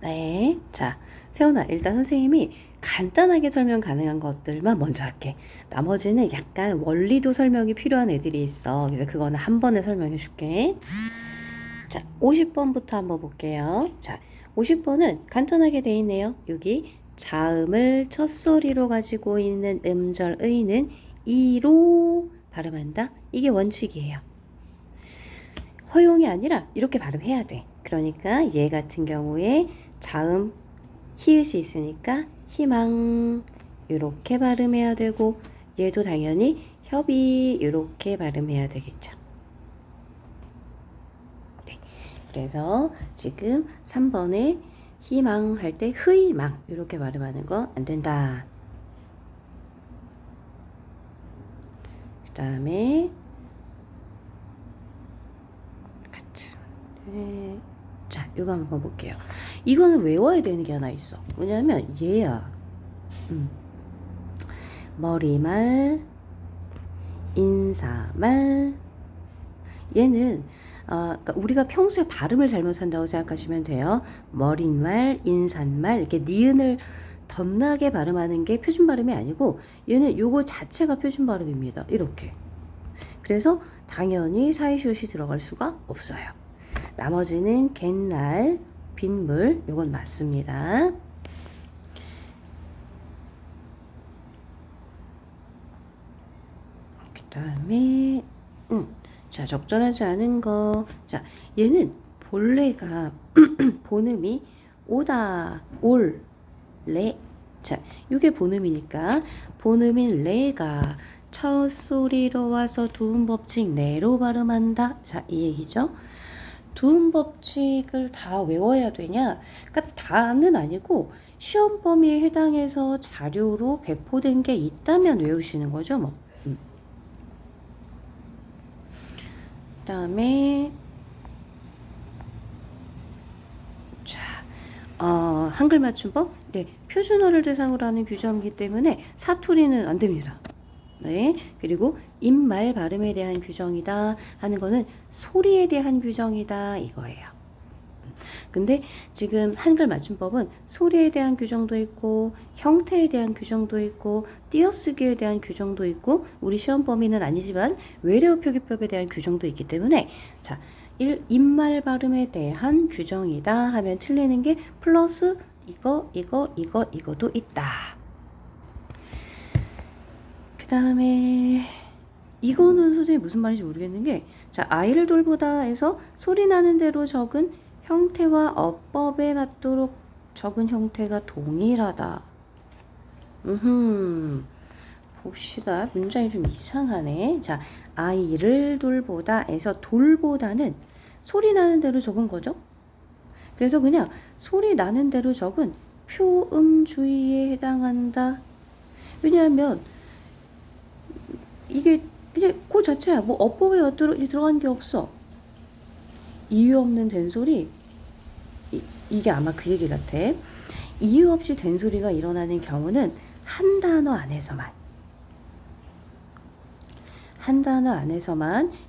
네. 자, 세훈아, 일단 선생님이 간단하게 설명 가능한 것들만 먼저 할게. 나머지는 약간 원리도 설명이 필요한 애들이 있어. 그래서 그거는 한 번에 설명해 줄게. 자, 50번부터 한번 볼게요. 자, 50번은 간단하게 돼 있네요. 여기 자음을 첫 소리로 가지고 있는 음절의는 이로 발음한다. 이게 원칙이에요. 허용이 아니라 이렇게 발음해야 돼. 그러니까 얘 같은 경우에 자음 히읗이 있으니까 희망 이렇게 발음해야 되고, 얘도 당연히 협의 이렇게 발음해야 되겠죠. 네. 그래서 지금 3번에 희망 할 때 흐이망 이렇게 발음하는 거 안 된다. 그 다음에 자, 이거 한번 볼게요. 이거는 외워야 되는 게 하나 있어. 뭐냐면 얘야. 머리말, 인사말. 얘는 그러니까 우리가 평소에 발음을 잘못한다고 생각하시면 돼요. 머릿말, 인사말 이렇게 니은을 덧나게 발음하는 게 표준 발음이 아니고, 얘는 요거 자체가 표준 발음입니다. 이렇게. 그래서 당연히 사이시옷이 들어갈 수가 없어요. 나머지는 갯날, 빗물 요건 맞습니다. 그 다음에 자, 적절하지 않은 거. 자, 얘는 본래가 본음이 오다, 올, 레. 자, 이게 본음이니까 본음인 레가 첫 소리로 와서 두음 법칙 내로 발음한다. 자, 이 얘기죠. 두음 법칙을 다 외워야 되냐? 그러니까 다는 아니고 시험 범위에 해당해서 자료로 배포된 게 있다면 외우시는 거죠, 뭐. 그다음에 자, 한글 맞춤법. 네, 표준어를 대상으로 하는 규정이기 때문에 사투리는 안 됩니다. 네, 그리고 입말 발음에 대한 규정이다 하는 거는 소리에 대한 규정이다 이거예요. 근데 지금 한글 맞춤법은 소리에 대한 규정도 있고 형태에 대한 규정도 있고 띄어쓰기에 대한 규정도 있고 우리 시험 범위는 아니지만 외래어 표기법에 대한 규정도 있기 때문에, 자, 입말 발음에 대한 규정이다 하면 틀리는 게 플러스 이거도 있다. 그 다음에 이거는 선생님이 무슨 말인지 모르겠는 게, 자, 아이를 돌보다 해서 소리 나는 대로 적은 형태와 어법에 맞도록 적은 형태가 동일하다. 봅시다. 문장이 좀 이상하네. 자, 아이를 돌보다 해서 돌보다는 소리 나는 대로 적은 거죠. 그래서 그냥 소리 나는 대로 적은 표음주의에 해당한다. 왜냐하면 이게 그냥 그 자체야. 뭐 어법에 들어간 게 없어. 이유 없는 된소리. 이게 아마 그 얘기 같아. 이유 없이 된소리가 일어나는 경우는 한 단어 안에서만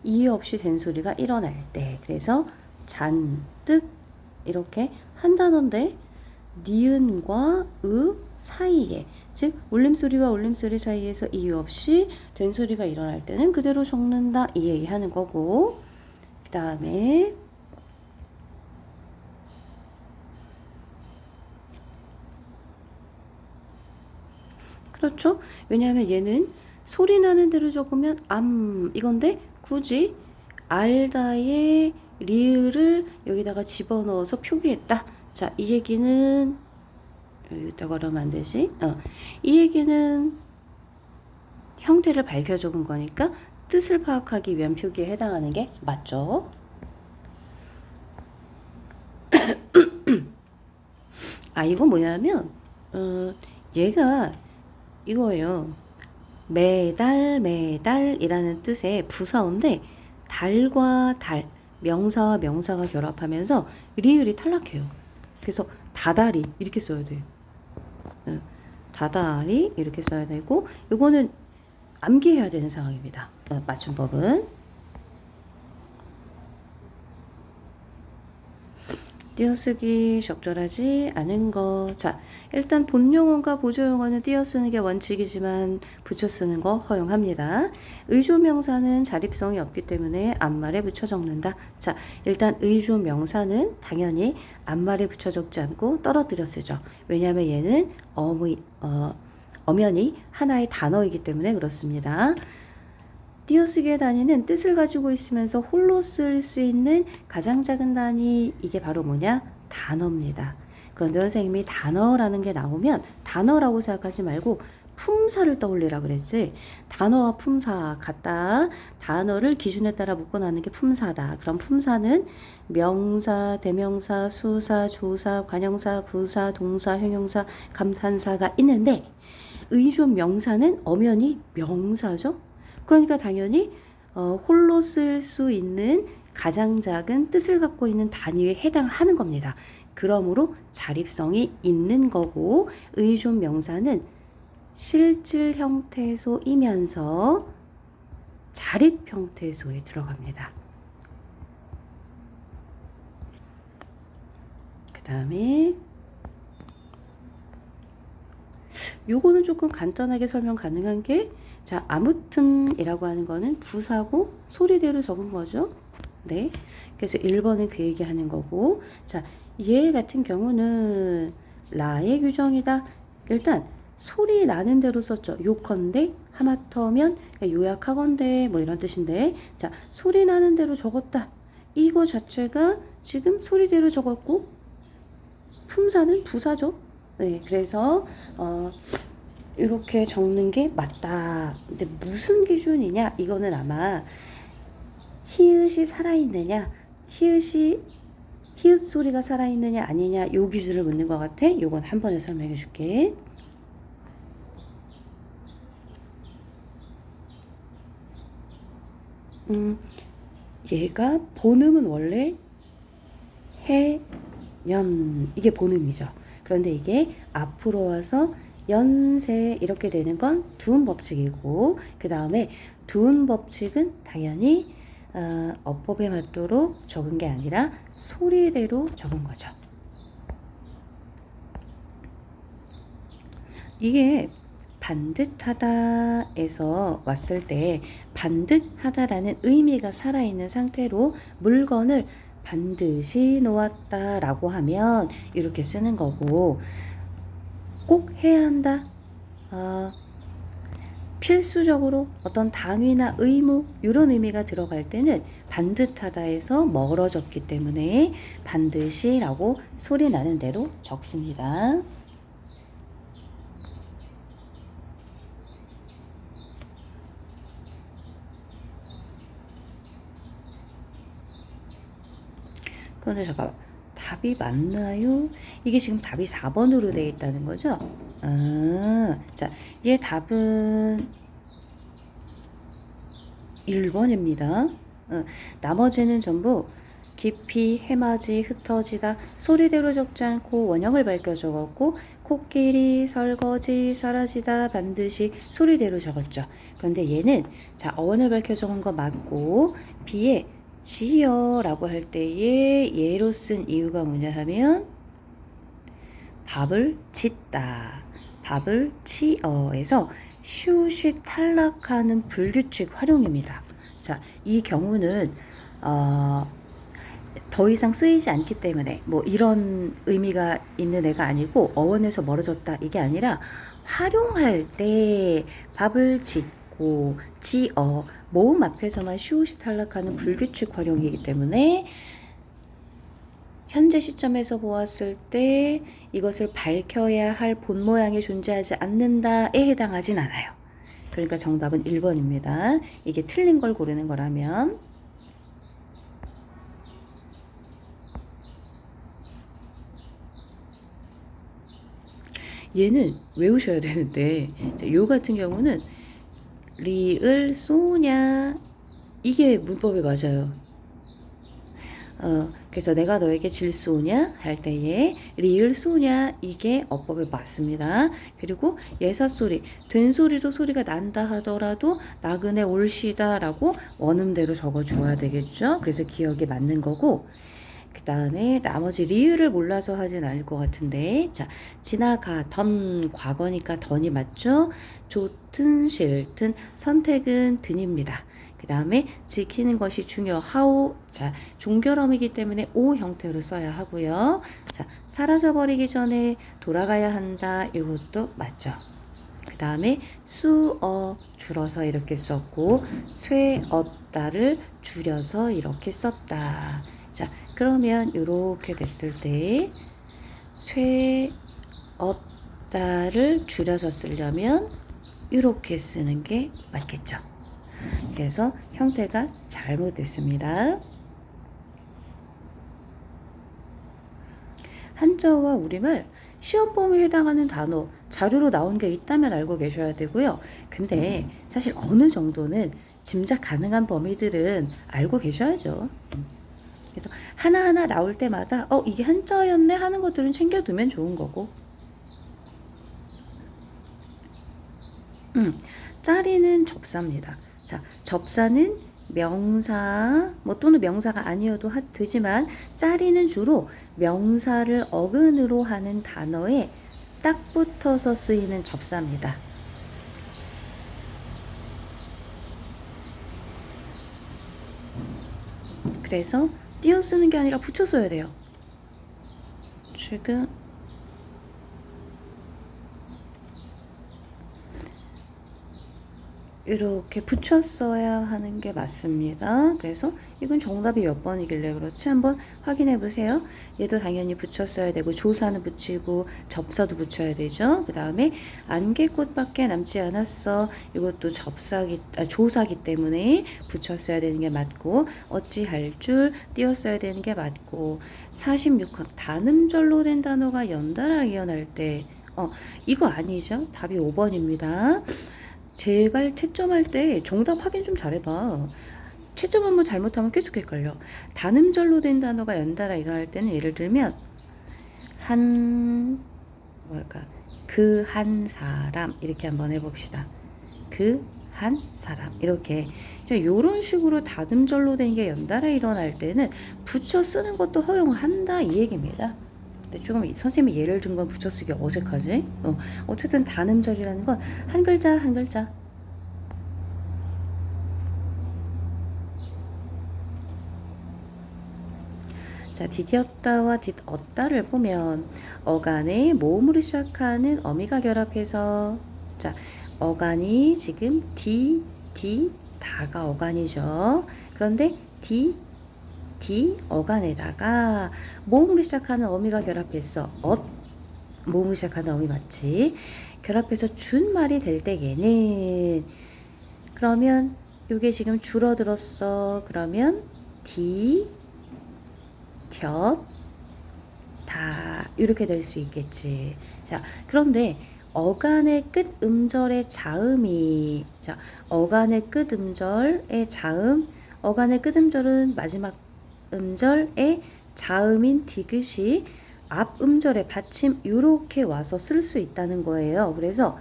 이유 없이 된소리가 일어날 때. 그래서 잔뜩 이렇게 한 단어인데 니은과 으 사이에, 즉 울림소리와 울림소리 사이에서 이유 없이 된소리가 일어날 때는 그대로 적는다 이 얘기하는 거고, 그 다음에 그렇죠. 왜냐하면 얘는 소리 나는 대로 적으면 이건데 굳이 알다의 리을을 여기다가 집어넣어서 표기했다. 자, 이 얘기는 여기다가 그러면 안 되지. 이 얘기는 형태를 밝혀 적은 거니까 뜻을 파악하기 위한 표기에 해당하는 게 맞죠. 이건 뭐냐면 얘가 이거예요. 매달이라는 뜻의 부사어인데 달과 달, 명사와 명사가 결합하면서 리을이 탈락해요. 그래서 다달이 이렇게 써야 돼요. 다달이 이렇게 써야 되고, 이거는 암기해야 되는 상황입니다. 맞춤법은. 띄어쓰기 적절하지 않은 거. 자, 일단 본용어가 보조용어는 띄어쓰는 게 원칙이지만 붙여 쓰는 거 허용합니다. 의조명사는 자립성이 없기 때문에 앞말에 붙여 적는다. 자, 일단 의조명사는 당연히 앞말에 붙여 적지 않고 떨어뜨려 쓰죠. 왜냐하면 얘는 엄연히 하나의 단어이기 때문에 그렇습니다. 띄어쓰기의 단위는 뜻을 가지고 있으면서 홀로 쓸 수 있는 가장 작은 단위, 이게 바로 뭐냐? 단어입니다. 그런데 선생님이 단어라는 게 나오면 단어라고 생각하지 말고 품사를 떠올리라 그랬지. 단어와 품사 같다. 단어를 기준에 따라 묶어놨는 게 품사다. 그럼 품사는 명사, 대명사, 수사, 조사, 관형사, 부사, 동사, 형용사, 감탄사가 있는데 의조 명사는 엄연히 명사죠. 그러니까 당연히 홀로 쓸 수 있는 가장 작은 뜻을 갖고 있는 단위에 해당하는 겁니다. 그러므로 자립성이 있는 거고 의존 명사는 실질 형태소이면서 자립 형태소에 들어갑니다. 그 다음에 요거는 조금 간단하게 설명 가능한 게, 자, 아무튼 이라고 하는 거는 부사고 소리대로 적은 거죠. 네. 그래서 1번은 그 얘기 하는 거고, 자, 얘 같은 경우는 라의 규정이다. 일단 소리 나는 대로 썼죠. 요컨대, 하마터면, 요약하건대, 뭐 이런 뜻인데, 자, 소리 나는 대로 적었다. 이거 자체가 지금 소리대로 적었고, 품사는 부사죠. 네, 그래서 이렇게 적는 게 맞다. 근데 무슨 기준이냐? 이거는 아마 히읗이 살아있느냐, 히읗 소리가 살아있느냐 아니냐, 요 기준을 묻는 것 같아. 요건 한 번에 설명해 줄게. 얘가 본음은 원래 해, 연, 이게 본음이죠. 그런데 이게 앞으로 와서 연세 이렇게 되는 건 두음 법칙이고, 그 다음에 두음 법칙은 당연히 어법에 맞도록 적은 게 아니라 소리대로 적은 거죠. 이게 반듯하다에서 왔을 때 반듯하다라는 의미가 살아있는 상태로 물건을 반드시 놓았다라고 하면 이렇게 쓰는 거고, 꼭 해야 한다, 필수적으로 어떤 당위나 의무 이런 의미가 들어갈 때는 반듯하다에서 멀어졌기 때문에 반드시라고 소리 나는 대로 적습니다. 그런데 잠깐, 답이 맞나요? 이게 지금 답이 4번으로 되어 있다는 거죠? 자, 얘 답은 1번입니다. 나머지는 전부 깊이, 해맞이, 흩어지다, 소리대로 적지 않고 원형을 밝혀 적었고, 코끼리, 설거지, 사라지다, 반드시 소리대로 적었죠. 그런데 얘는 자, 어원을 밝혀 적은 거 맞고, B에 지어 라고 할 때에 예로 쓴 이유가 뭐냐 하면 밥을 짓다, 밥을 지어에서 휴식 탈락하는 불규칙 활용입니다. 자, 이 경우는 더 이상 쓰이지 않기 때문에 뭐 이런 의미가 있는 애가 아니고 어원에서 멀어졌다 이게 아니라 활용할 때 밥을 짓고 지어 모음 앞에서만 쉬우시 탈락하는 불규칙 활용이기 때문에 현재 시점에서 보았을 때 이것을 밝혀야 할 본 모양이 존재하지 않는다에 해당하진 않아요. 그러니까 정답은 1번입니다. 이게 틀린 걸 고르는 거라면. 얘는 외우셔야 되는데, 요 같은 경우는 리을 쏘냐, 이게 문법에 맞아요. 그래서 내가 너에게 질 쏘냐 할 때에 리을 쏘냐, 이게 어법에 맞습니다. 그리고 예사소리, 된 소리도 소리가 난다 하더라도 나그네 올시다 라고 원음대로 적어줘야 되겠죠. 그래서 기억이 맞는 거고, 그 다음에 나머지 리을을 몰라서 하진 않을 것 같은데, 자, 지나가던 과거니까 던이 맞죠? 좋든 싫든 선택은 든입니다. 그 다음에 지키는 것이 중요하오. 자, 종결어이기 때문에 오 형태로 써야 하고요. 자, 사라져버리기 전에 돌아가야 한다. 이것도 맞죠. 그 다음에 수어 줄어서 이렇게 썼고 쇠었다를 줄여서 이렇게 썼다. 자, 그러면 이렇게 됐을 때 쇠었다를 줄여서 쓰려면 이렇게 쓰는 게 맞겠죠. 그래서 형태가 잘못됐습니다. 한자어와 우리말 시험 범위에 해당하는 단어 자료로 나온 게 있다면 알고 계셔야 되고요. 근데 사실 어느 정도는 짐작 가능한 범위들은 알고 계셔야죠. 그래서 하나하나 나올 때마다 이게 한자어였네 하는 것들은 챙겨두면 좋은 거고. 짜리는 접사입니다. 자, 접사는 명사 또는 명사가 아니어도 되지만 짜리는 주로 명사를 어근으로 하는 단어에 딱 붙어서 쓰이는 접사입니다. 그래서 띄어 쓰는 게 아니라 붙여 써야 돼요. 지금 이렇게 붙여 써야 하는 게 맞습니다. 그래서 이건 정답이 몇 번이길래 그렇지? 한번 확인해 보세요. 얘도 당연히 붙여 써야 되고 조사는 붙이고 접사도 붙여야 되죠. 그 다음에 안개꽃밖에 남지 않았어. 이것도 조사기 때문에 붙여 써야 되는 게 맞고 어찌할 줄 띄어 써야 되는 게 맞고 46항 단음절로 된 단어가 연달아 이어날 때 이거 아니죠? 답이 5번입니다. 제발 채점할 때 정답 확인 좀 잘해봐. 채점 한번 잘못하면 계속 헷갈려. 단음절로 된 단어가 연달아 일어날 때는 예를 들면 그 한 사람 이렇게 한번 해봅시다. 그 한 사람 이렇게 이런 식으로 단음절로 된 게 연달아 일어날 때는 붙여 쓰는 것도 허용한다 이 얘기입니다. 조금 선생님이 예를 든 건 붙여쓰기 어색하지? 어쨌든 단음절이라는 건 한 글자 한 글자. 자, 디디었다와 딛었다를 보면 어간에 모음으로 시작하는 어미가 결합해서 자, 어간이 지금 다가 어간이죠. 그런데 디 어간에다가 모음으로 시작하는 어미가 결합해서 모음으로 시작하는 어미 맞지? 결합해서 준말이 될 때에는 그러면 이게 지금 줄어들었어. 그러면 다 이렇게 될 수 있겠지. 자, 그런데 어간의 끝 음절의 자음이 어간의 끝 음절의 자음 어간의 끝 음절은 마지막 음절의 자음인 디귿이 앞 음절의 받침 이렇게 와서 쓸 수 있다는 거예요. 그래서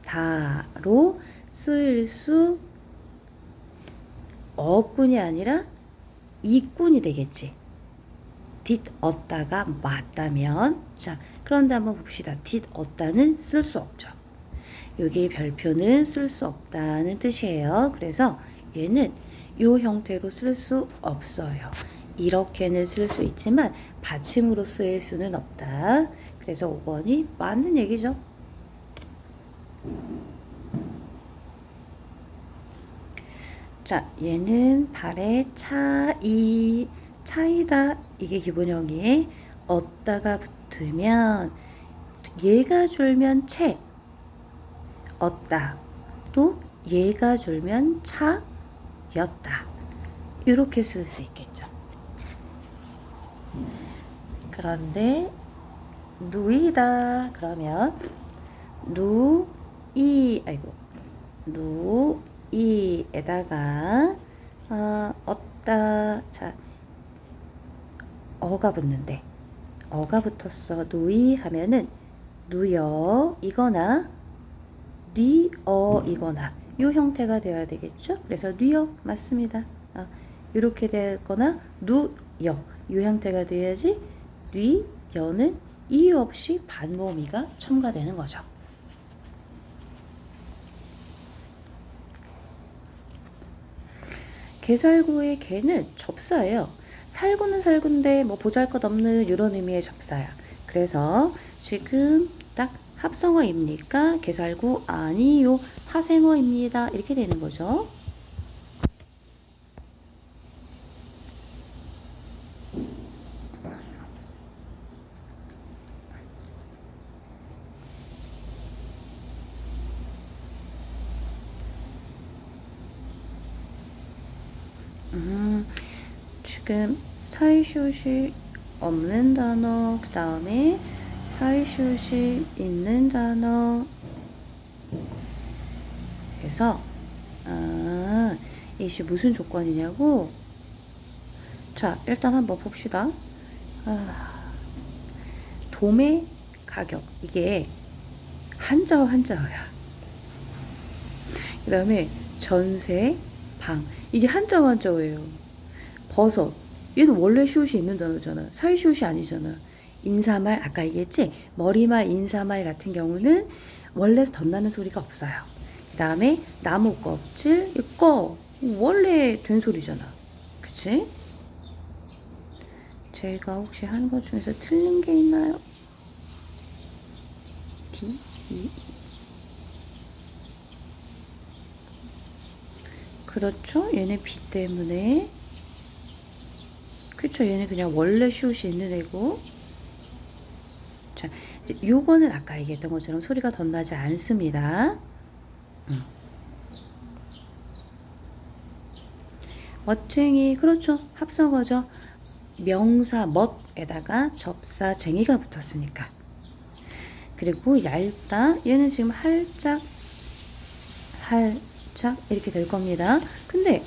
다로 쓸 수 어군이 아니라 이군이 되겠지. 딛었다가 맞다면 자, 그런데 한번 봅시다. 딛었다는 쓸 수 없죠. 여기 별표는 쓸 수 없다는 뜻이에요. 그래서 얘는 이 형태로 쓸 수 없어요. 이렇게는 쓸 수 있지만 받침으로 쓰일 수는 없다. 그래서 5번이 맞는 얘기죠. 자, 얘는 발의 차이다. 이게 기본형이에 얻다가 붙으면 얘가 줄면 채 얻다. 또 얘가 줄면 차였다. 이렇게 쓸 수 있겠죠. 그런데 누이다. 그러면 누이에다가 얻다. 자, 어가 붙는데 어가 붙었어. 누이 하면은 누여 이거나 뉘어 이거나 이 형태가 되어야 되겠죠. 그래서 뉘어 맞습니다. 이렇게 되거나 누, 여. 이 형태가 돼야지 뉘, 여는 이유 없이 반모음이가 첨가되는 거죠. 개살구의 개는 접사예요. 살구는 살구인데 뭐 보잘것없는 이런 의미의 접사야. 그래서 지금 딱 합성어입니까? 개살구 아니요. 파생어입니다. 이렇게 되는 거죠. 지금 사이쇼시 없는 단어, 그 다음에 사이쇼시 있는 단어. 그래서 이시 무슨 조건이냐고? 자, 일단 한번 봅시다. 도매 가격, 이게 한자어 한자어야. 그 다음에 전세, 방, 이게 한자어 한자어예요. 버섯, 얘는 원래 시옷이 있는 단어잖아. 사이시옷이 아니잖아. 인사말, 아까 얘기했지? 머리말, 인사말 같은 경우는 원래 덧나는 소리가 없어요. 그 다음에 나무 껍질, 이거 원래 된 소리잖아. 그치? 제가 혹시 하는 것 중에서 틀린 게 있나요? D, E. 그렇죠? 얘네 B 때문에. 그쵸? 얘는 그냥 원래 슛이 있는 애고. 자, 요거는 아까 얘기했던 것처럼 소리가 덧나지 않습니다. 멋쟁이, 그렇죠? 합성어죠. 명사 멋에다가 접사 쟁이가 붙었으니까. 그리고 얇다, 얘는 지금 할짝 이렇게 될 겁니다. 근데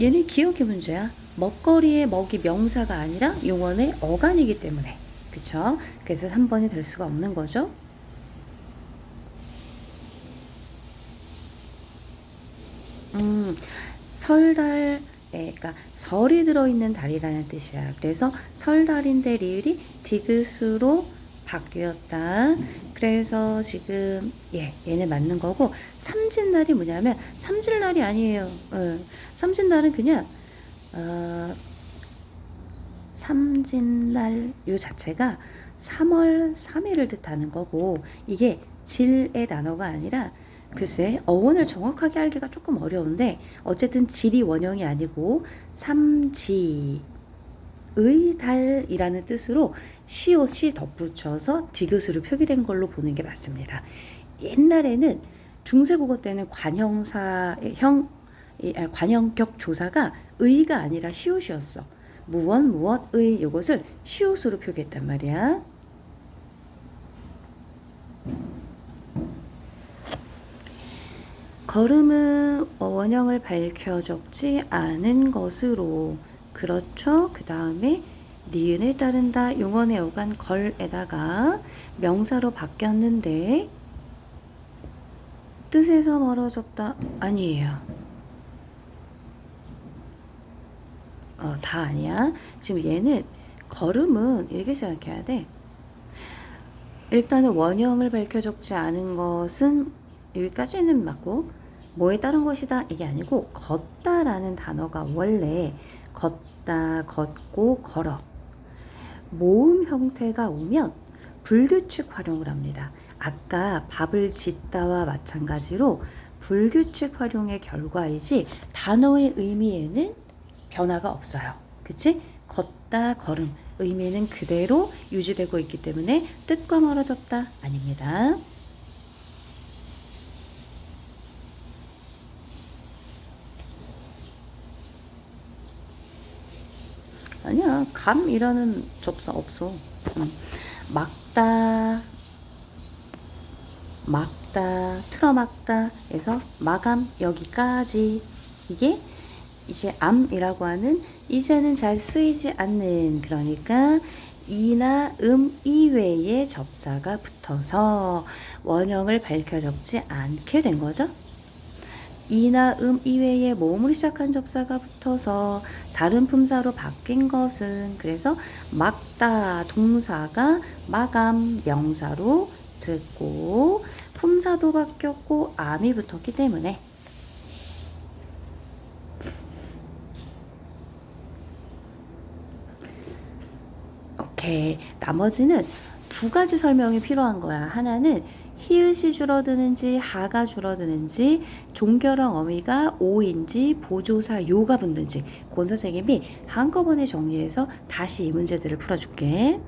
얘는 기억이 문제야. 먹거리의 먹이 명사가 아니라 용언의 어간이기 때문에. 그쵸? 그래서 3번이 될 수가 없는 거죠. 설달, 그러니까 설이 들어있는 달이라는 뜻이야. 그래서 설달인데 리을이 디귿으로 바뀌었다. 그래서 지금 얘는 맞는 거고, 삼진날이 뭐냐면 삼질날이 아니에요. 삼진날은 그냥 삼진날 요 자체가 3월 3일을 뜻하는 거고, 이게 질의 단어가 아니라, 글쎄 어원을 정확하게 알기가 조금 어려운데 어쨌든 질이 원형이 아니고 삼지의 달이라는 뜻으로 시옷이 덧붙여서 디귿으로 표기된 걸로 보는 게 맞습니다. 옛날에는 중세국어 때는 관형격 조사가 의가 아니라 시옷이었어. 무엇의 이것을 시옷으로 표기했단 말이야. 걸음은 원형을 밝혀 적지 않은 것으로. 그렇죠? 그 다음에 니은에 따른다. 용언의 어간 걸에다가 명사로 바뀌었는데 뜻에서 멀어졌다. 아니에요. 다 아니야. 지금 얘는 걸음은 이렇게 생각해야 돼. 일단은 원형을 밝혀 적지 않은 것은 여기까지는 맞고, 뭐에 따른 것이다 이게 아니고 걷다라는 단어가 원래 걷다, 걷고, 걸어 모음 형태가 오면 불규칙 활용을 합니다. 아까 밥을 짓다와 마찬가지로 불규칙 활용의 결과이지 단어의 의미에는 변화가 없어요. 그치? 걷다, 걸음 의미는 그대로 유지되고 있기 때문에 뜻과 멀어졌다 아닙니다. 아니야, 감이라는 접사 없어. 막다, 틀어막다 해서 마감 여기까지. 이게 이제 암이라고 하는 이제는 잘 쓰이지 않는, 그러니까 이나 이외의 접사가 붙어서 원형을 밝혀 적지 않게 된 거죠. 이나 이외에 모음으로 시작한 접사가 붙어서 다른 품사로 바뀐 것은 그래서 막다 동사가 마감 명사로 됐고 품사도 바뀌었고 암이 붙었기 때문에 오케이. 나머지는 두 가지 설명이 필요한 거야. 하나는 히읗이 줄어드는지 하가 줄어드는지 종결형 어미가 오인지 보조사 요가 붙는지 권 선생님이 한꺼번에 정리해서 다시 이 문제들을 풀어줄게.